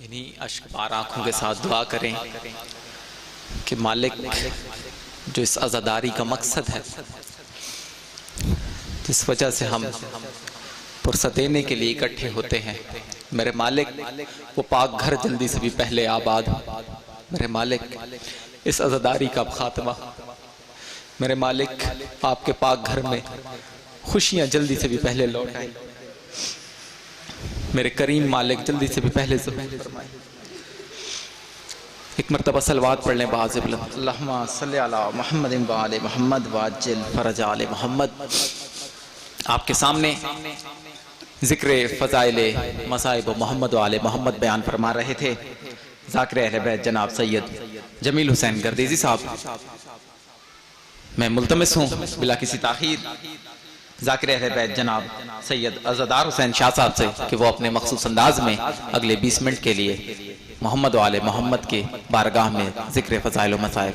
इन्हीं अश्कबार आंखों के साथ दुआ करें कि मालिक जो इस आज़ादारी का मकसद है, जिस वजह से हम फुर्सत देने के लिए इकट्ठे होते हैं, मेरे मालिक वो पाक घर जल्दी से भी पहले आबाद हो। मेरे मालिक इस आज़ादारी का खात्मा, मेरे मालिक आपके पाक घर में खुशियां जल्दी से भी पहले लौट आए। मेरे करीम मालिक जल्दी से भी पहले फरमाए। एक मरतबा सलवात पढ़ लें बाज़ बुलंद। अल्लाहुम्मा सल्लि अला मुहम्मद व आले मुहम्मद वाजिल फरज आले मुहम्मद। आपके सामने ज़िक्र फ़ज़ाइल मसाइब मोहम्मद व आले मोहम्मद बयान फरमा रहे थे ज़ाकिर अहले बैत जनाब सैयद जमील हुसैन गर्देज़ी साहब। मैं मुल्तमिस हूँ बिला किसी ताख़ीर ज़ाकिर अहले बैत जनाब सैयद अज़दार हुसैन शाह साहब से कि वो अपने मखसूस अंदाज में अगले 20 मिनट के लिए मोहम्मद वाले मोहम्मद के बारगाह में ज़िक्र फ़ज़ाइल मसाइब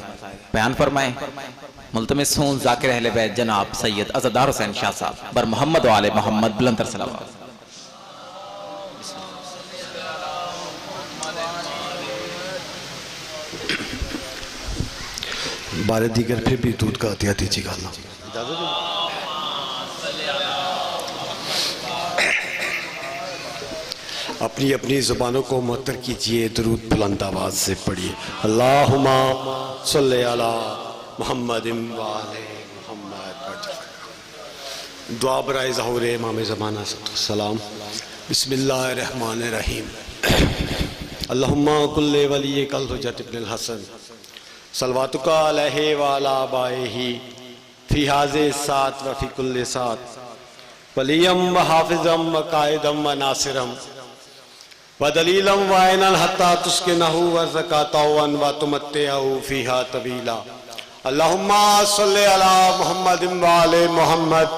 बयान फरमाएँ। मुल्तमिस हूँ ज़ाकिर अहले बैत जनाब सैयद अज़दार हुसैन शाह साहब बर मोहम्मद वाले मोहम्मद बुलंद सलावत। बारे दीगर फिर भी दूध का अतिया दीजिएगा अल्लाह। अपनी अपनी ज़ुबानों को मुअत्तर कीजिए, दुरूद बुलंद आवाज़ से पढ़िए। अल्लाहुम्मा सल्लि अला मुहम्मद व आले मुहम्मद। दुआ बराए ज़हूर इमाम ज़माना सलाम। बिस्मिल्लाहिर्रहमानिर्रहीम। अल्लाहुम्मा कुल्ले वली कल हुज्जत इब्नुल हसन सलवातुका अलैहि व अला आबाइही फी हाज़े सात व फी कुल्ले सात वलियम व हाफिज़म व कायदम व नासिरम व दलीलम व ऐनन हत्ता तुस्किनहु व ज़कातवन व तुमत्तिअहु फीहा तवीला। अल्लाहुम्मा सल्लि अला मुहम्मद व आले मुहम्मद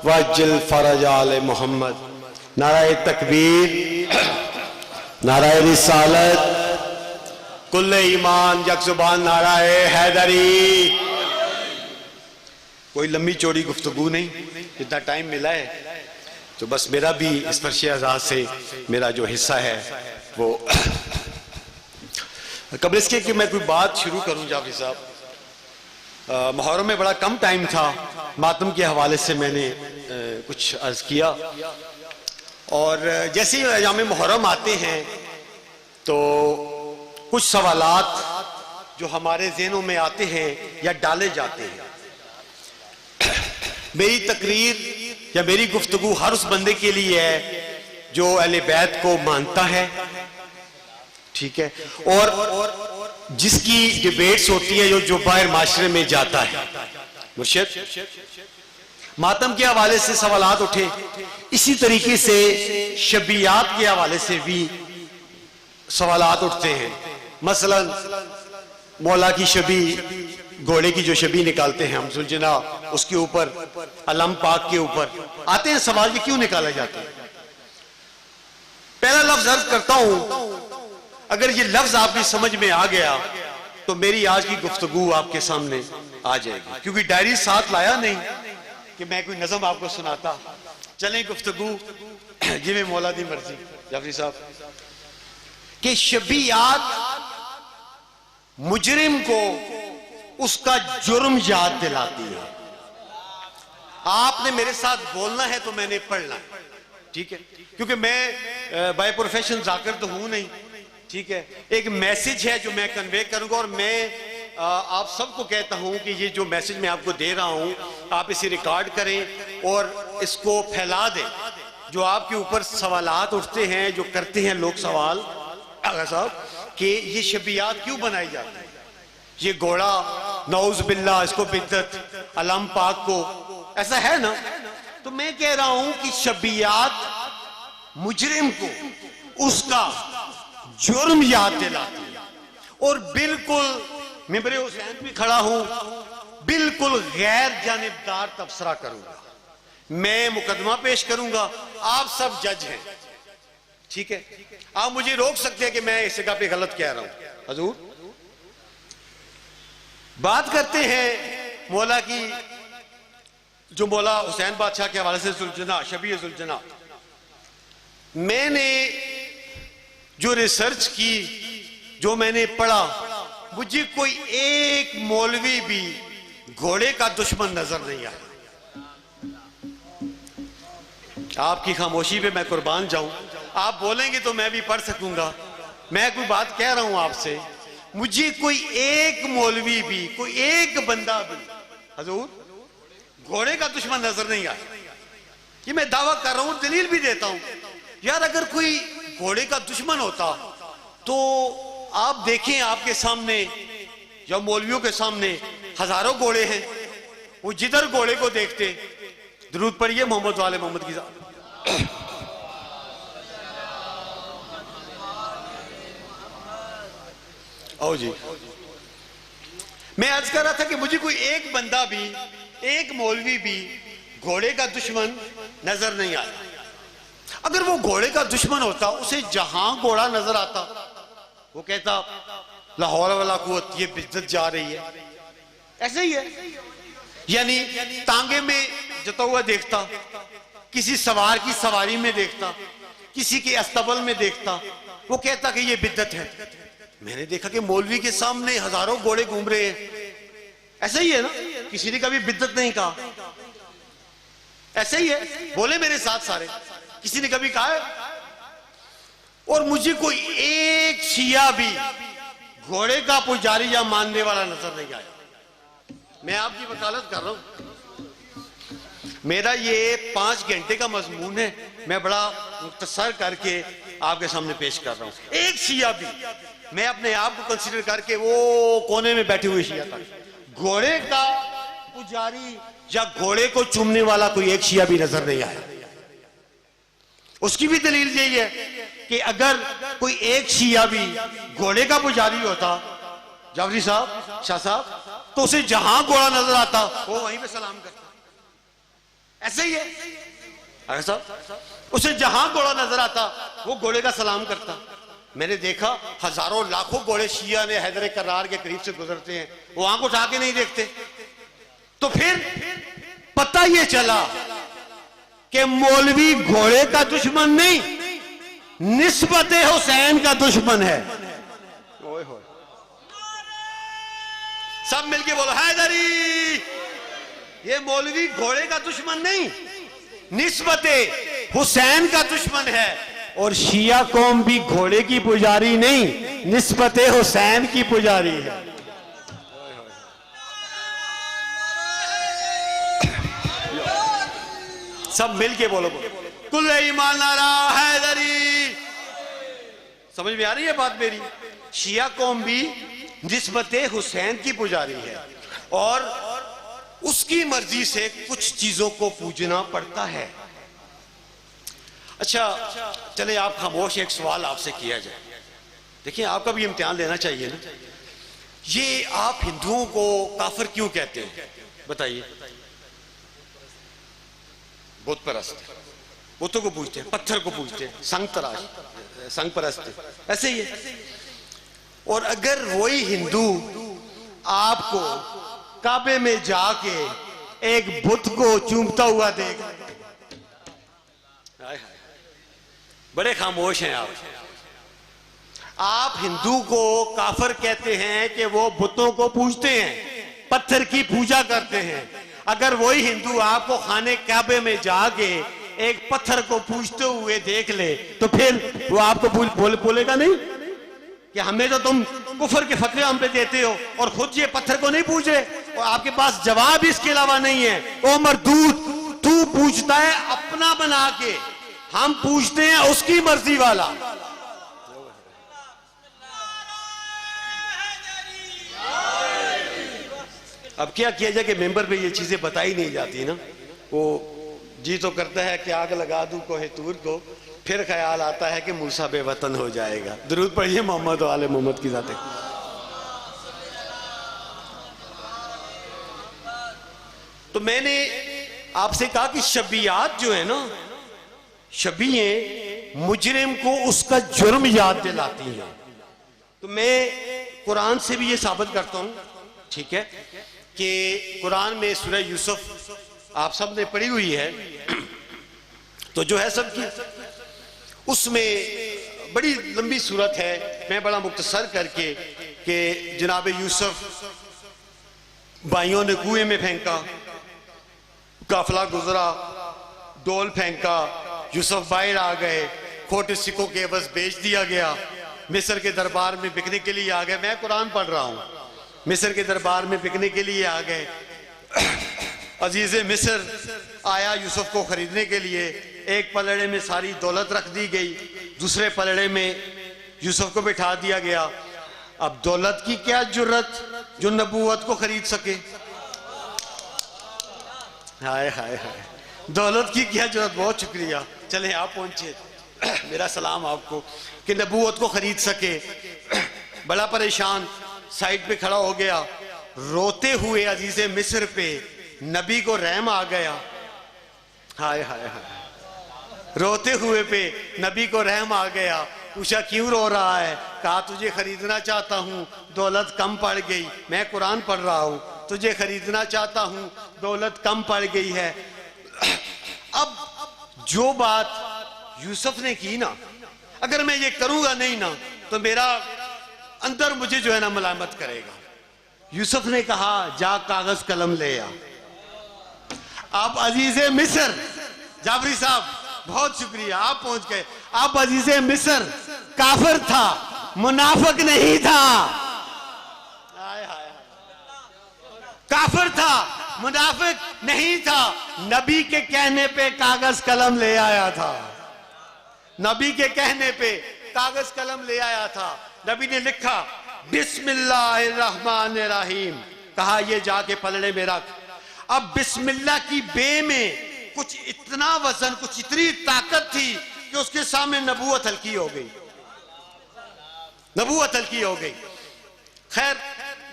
वअज्जिल फरज आले मुहम्मद। नाराए तकबीर, नाराए रिसालत, कुल्ले ईमान, यकजुबान नाराए हैदरी। कोई लंबी चौड़ी गुफ्तगू नहीं, जितना टाइम मिला है तो बस मेरा भी इस फर्श आज़ाद से मेरा जो हिस्सा है वो कबल इसके कि मैं कोई बात शुरू करूं। जाफरी साहब, मुहर्रम में बड़ा कम टाइम था, मातम के हवाले से मैंने कुछ अर्ज किया और जैसे ही अयाम मुहर्रम आते हैं तो कुछ सवालात जो हमारे ज़हनों में आते हैं या डाले जाते हैं। मेरी तकरीर या मेरी गुफ्तगू हर उस बंदे के लिए है जो अहले बैत को मानता है, ठीक है, और जिसकी डिबेट्स होती है जो बाहर माशरे में जाता है। मुर्शिद, मातम के हवाले से सवालात उठे, इसी तरीके से शबियात के हवाले से भी सवालात उठते हैं। मसलन मौला की शबी, घोड़े की जो शबी निकालते हैं हम सुलझना, उसके ऊपर अलम पाक के ऊपर आते हैं सवाल, ये क्यों निकाले जाते हैं। पहला लफ्ज अर्ज करता हूं, अगर ये लफ्ज आपकी समझ में आ गया तो मेरी आज की गुफ्तगू आपके सामने आ जाएगी, क्योंकि डायरी साथ लाया नहीं कि मैं कोई नज़म आपको सुनाता। चलें गुफ्तगू जिमें मौला दी मर्जी। जाफरी साहब, कि शबियात मुजरिम को उसका जुर्म याद दिलाती है। आपने मेरे साथ बोलना है तो मैंने पढ़ना है, ठीक है, क्योंकि मैं बाय प्रोफेशन जाकर तो हूं नहीं, ठीक है। एक मैसेज है जो मैं कन्वे करूंगा और मैं आप सबको कहता हूं कि ये जो मैसेज मैं आपको दे रहा हूं आप इसे रिकॉर्ड करें और इसको फैला दें। जो आपके ऊपर सवालात उठते हैं, जो करते हैं लोग सवाल आगा साहब कि ये शबियात क्यों बनाई जाती है, ये घोड़ा नौज बिल्ला, इसको बिद्दत, अलम पाक को, ऐसा है ना। तो मैं कह रहा हूं कि शबियात मुजरिम को उसका जुर्म याद दिलाती है। और बिल्कुल मिंबर हुसैन भी खड़ा हूं, बिल्कुल गैर जानिबदार तबसरा करूंगा, मैं मुकदमा पेश करूंगा, आप सब जज हैं, ठीक है। आप मुझे रोक सकते हैं कि मैं इस जगह पे गलत कह रहा हूं। हजूर, बात करते हैं मौला की, जो मौला हुसैन बादशाह के हवाले से सुलझना, शबी सुलझना। मैंने जो रिसर्च की, जो मैंने पढ़ा, मुझे कोई एक मौलवी भी घोड़े का दुश्मन नजर नहीं आया। आपकी खामोशी पे मैं कुर्बान जाऊं, आप बोलेंगे तो मैं भी पढ़ सकूंगा। मैं कोई बात कह रहा हूं आपसे, मुझे कोई एक मौलवी भी, कोई एक बंदा भी हजूर घोड़े का दुश्मन नजर नहीं आया। ये मैं दावा कर रहा हूं, दलील भी देता हूं। यार अगर कोई घोड़े का दुश्मन होता तो आप देखें आपके सामने या मौलवियों के सामने हजारों घोड़े हैं, वो जिधर घोड़े को देखते, दुरूद पढ़िए मोहम्मद वाले मोहम्मद की जात। आओ जी, मैं अर्ज कर रहा था कि मुझे कोई एक बंदा भी, एक मौलवी भी घोड़े का दुश्मन नजर नहीं आया। अगर वो घोड़े का दुश्मन होता, उसे जहां घोड़ा नजर आता वो कहता लाहौर वाला कुव्वत, ये बिज्जत जा रही है। ऐसे ही है, यानी तांगे में जता हुआ देखता, किसी सवार की सवारी में देखता, किसी के अस्तबल में देखता, वो कहता कि ये बिद्दत है। मैंने देखा कि मौलवी के सामने हजारों घोड़े घूम रहे हैं। ऐसा ही है ना, किसी ने कभी बिद्दत नहीं कहा। ऐसा ही है, बोले मेरे साथ सारे, किसी ने कभी कहा है? और मुझे कोई एक शिया भी घोड़े का पुजारी या मानने वाला नजर नहीं आया। मैं आपकी वकालत कर रहा हूं, मेरा ये 5 घंटे का मजमून है, मैं बड़ा मुख्तसर करके आपके सामने पेश कर रहा हूं। एक शिया भी, मैं अपने आप को कंसीडर करके वो कोने में बैठे हुए शिया तक, घोड़े का पुजारी या घोड़े को चूमने वाला कोई एक शिया भी नजर नहीं आया। उसकी भी दलील यही है कि अगर कोई एक शिया भी घोड़े का पुजारी होता, जाफरी साहब, शाह साहब, तो उसे जहां घोड़ा नजर आता वो वहीं पे सलाम करता। ऐसे ही है अगर साहब, उसे जहां घोड़ा नजर आता वो घोड़े का सलाम करता। मैंने देखा हजारों लाखों घोड़े शिया ने हैदर करार के करीब से गुजरते हैं, वो आंख उठा के नहीं देखते। तो फिर पता ये चला कि मौलवी घोड़े का दुश्मन नहीं, निस्बत हुसैन का दुश्मन है। ओए होए, सब मिलके बोलो हैदरी। ये मौलवी घोड़े का दुश्मन नहीं, निस्बत हुसैन का दुश्मन है। और शिया कौम भी घोड़े की पुजारी नहीं, निस्बत हुसैन की पुजारी है। सब मिलके बोलो, कुल ईमान नारा हैदरी। समझ में आ रही है बात मेरी? शिया कौम भी निस्बत हुसैन की पुजारी है और उसकी मर्जी से कुछ चीजों को पूजना पड़ता है। अच्छा चले आप खामोश, एक सवाल आपसे किया जाए। देखिए आपका भी इम्तिहान लेना चाहिए ना। ये आप हिंदुओं को काफिर क्यों कहते हैं बताइए? बुत परस्त, बुतों को पूजते हैं, पत्थर को पूजते हैं, संग परस्त, ऐसे ही है। और अगर वही हिंदू आपको काबे में जाके एक बुत को चूमता हुआ देगा, बड़े खामोश हैं आप हिंदू को काफिर कहते हैं कि वो बुतों को पूजते हैं, पत्थर की पूजा करते हैं। अगर वही हिंदू आपको खाने काबे में जाके एक पत्थर को पूजते हुए देख ले तो फिर वो आपको बोलेगा नहीं कि हमें तो तुम कुफर के फतवे हम पे देते हो और खुद ये पत्थर को नहीं पूजे, और आपके पास जवाब इसके अलावा नहीं है। ओ मरदूद, तू पूछता है अपना बना के, हम पूछते हैं उसकी मर्जी वाला। अब क्या किया जाए कि मेंबर पे ये चीजें बताई नहीं जाती ना। वो जी तो करता है कि आग लगा दूं कोहे तूर को, फिर ख्याल आता है कि मूसा बेवतन हो जाएगा। दुरूद पढ़िए मोहम्मद वाले मोहम्मद की जाते। तो मैंने आपसे कहा कि शबियात जो है ना, शबियें मुजरिम को उसका जुर्म याद दिलाती हैं। तो मैं कुरान से भी ये साबित करता हूं, ठीक है, कि कुरान में सूरह यूसुफ आप सब ने पढ़ी हुई है, तो जो है सबकी, उसमें बड़ी लंबी सूरत है, मैं बड़ा मुख्तसर करके कि जनाब यूसुफ भाइयों ने कुएं में फेंका, काफिला गुजरा, डोल फेंका, यूसुफ बाहर आ गए, खोटे सिक्कों के एवज बेच दिया गया, मिस्र के दरबार में बिकने के लिए आ गए। मैं कुरान पढ़ रहा हूँ। मिस्र के दरबार में बिकने के लिए आ गए। अजीज़े मिस्र आया यूसुफ को खरीदने के लिए। एक पलड़े में सारी दौलत रख दी गई, दूसरे पलड़े में यूसुफ को बिठा दिया गया। अब दौलत की क्या जुर्रत जो नबूवत को खरीद सके। हाय हाय हाय, दौलत की क्या जरूरत। बहुत शुक्रिया, चले आप पहुंचे, मेरा सलाम आपको, कि नबूवत को खरीद सके। बड़ा परेशान साइड पे खड़ा हो गया, रोते हुए अजीज़े मिस्र पे नबी को रहम आ गया। हाय हाय हाय, रोते हुए पे नबी को रहम आ गया। पूछा क्यों रो रहा है? कहा तुझे खरीदना चाहता हूँ, दौलत कम पड़ गई। मैं कुरान पढ़ रहा हूँ। तुझे खरीदना चाहता हूँ, दौलत कम पड़ गई है। अब जो बात यूसुफ ने की ना, अगर मैं ये करूंगा नहीं ना तो मेरा अंदर मुझे जो है ना मलामत करेगा। यूसुफ ने कहा जा कागज कलम ले आ। आप अजीज़े मिस्र, जाफरी साहब बहुत शुक्रिया, आप पहुंच गए। आप अजीज़े मिस्र काफिर था, मुनाफिक नहीं था। हाय हाय, काफिर था, मुनाफिक नहीं था। नबी के कहने पे कागज कलम ले आया था। नबी के कहने पे कागज कलम ले आया था। नबी ने लिखा बिस्मिल्लाहिर्रहमानिर्रहीम, कहा ये जाके पलड़े में रख। अब बिस्मिल्लाह की बे में कुछ इतना वजन, कुछ इतनी ताकत थी कि उसके सामने नबूवत हल्की हो गई। नबूवत हल्की हो गई। खैर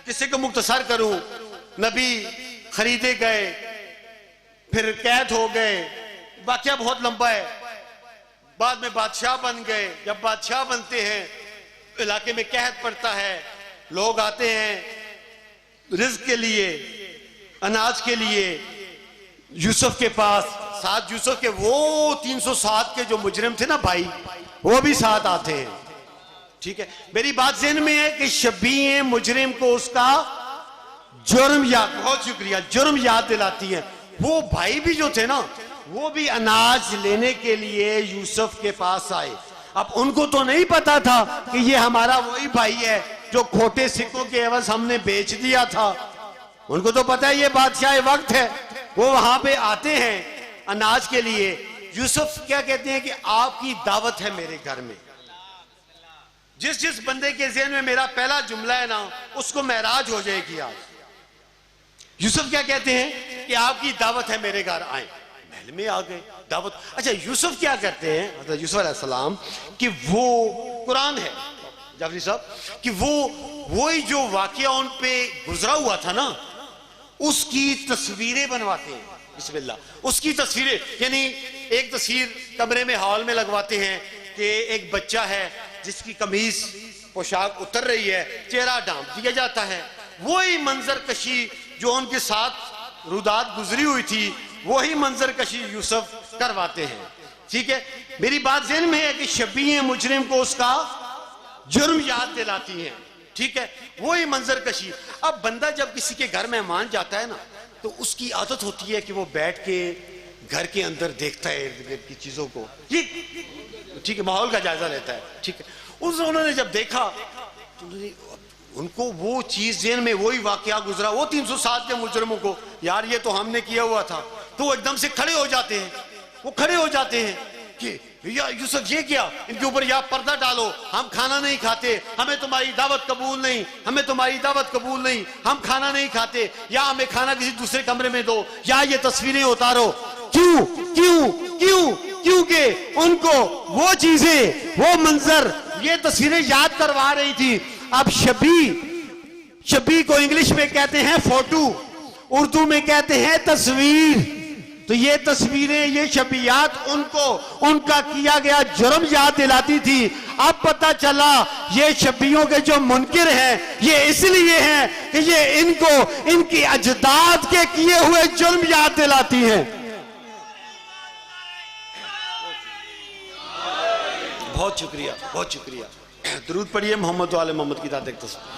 किसी को मुख्तसर करूं, नबी खरीदे गए, फिर कैद हो गए। वाकया बहुत लंबा है। बाद में बादशाह बन गए। जब बादशाह बनते हैं, इलाके में कहत पड़ता है, लोग आते हैं रिज्क के लिए, अनाज के लिए यूसुफ के पास। साथ यूसुफ के वो 307 के जो मुजरिम थे ना भाई, वो भी साथ आते हैं। ठीक है, मेरी बात ज़हन में है कि शबीह मुजरिम को उसका जुर्म याद, बहुत शुक्रिया, जुर्म याद दिलाती है। वो भाई भी जो थे ना, वो भी अनाज लेने के लिए यूसुफ के पास आए। अब उनको तो नहीं पता था कि ये हमारा वही भाई है जो खोटे सिक्कों के एवज हमने बेच दिया था। उनको तो पता है ये बादशाह वक्त है। वो वहां पे आते हैं अनाज के लिए। यूसुफ क्या कहते हैं कि आपकी दावत है मेरे घर में। जिस जिस बंदे के ज़हन में मेरा पहला जुमला है ना, उसको महराज हो जाएगी आज। यूसुफ क्या कहते हैं कि आपकी दावत है मेरे घर, आए। महल में आ गए, दावत। अच्छा, यूसुफ क्या करते हैं, यूसुफ अलैहिस्सलाम, कि वो कुरान है जाफरी साहब, कि वो वही जो वाकया उन पे गुजरा हुआ था ना, उसकी तस्वीरें बनवाते हैं। बिस्मिल्लाह, उसकी तस्वीरें, यानी एक तस्वीर कमरे में हॉल में लगवाते हैं कि एक बच्चा है जिसकी कमीज पोशाक उतर रही है, चेहरा ढांप दिया जाता है। वही मंजर कशी जो उनके साथ रुदात गुजरी हुई थी, वही मंजर कशी यूसुफ करवाते हैं। ठीक है, मेरी बात ज़हन में है कि शबीह मुजरिम को उसका जुर्म याद दिलाती है। ठीक है, वही मंजर कशी। अब बंदा जब किसी के घर मेहमान जाता है ना, तो उसकी आदत होती है कि वो बैठ के घर के अंदर देखता है इर्द गिर्द की चीजों को, ये ठीक है, माहौल का जायजा लेता है। ठीक है, उन्होंने जब देखा तो उनको वो चीज ज़हन में, वही वाकया गुजरा, वो 307 के मुजरिमों को, यार ये तो हमने किया हुआ था। तो वो एकदम से खड़े हो जाते हैं। वो खड़े हो जाते हैं कि या यूसुफ ये क्या, इनके ऊपर या पर्दा डालो, हम खाना नहीं खाते, हमें तुम्हारी दावत कबूल नहीं, हमें तुम्हारी दावत कबूल नहीं, हम खाना नहीं खाते, या हमें खाना किसी दूसरे कमरे में दो, या ये तस्वीरें उतारो। क्यों क्यों क्यों? क्योंकि उनको वो चीजें, वो मंजर, ये तस्वीरें याद करवा रही थी। अब शबी को इंग्लिश में कहते हैं फोटो, उर्दू में कहते हैं तस्वीर। तो ये तस्वीरें, ये शबियात उनको उनका किया गया जुर्म याद दिलाती थी। अब पता चला ये शबियों के जो मुनकिर हैं, ये इसलिए हैं कि ये इनको इनकी अजदाद के किए हुए जुर्म याद दिलाती हैं। बहुत शुक्रिया, बहुत शुक्रिया। दरूद पढ़िए मोहम्मद वाले मोहम्मद की दाद एक तस्वीर।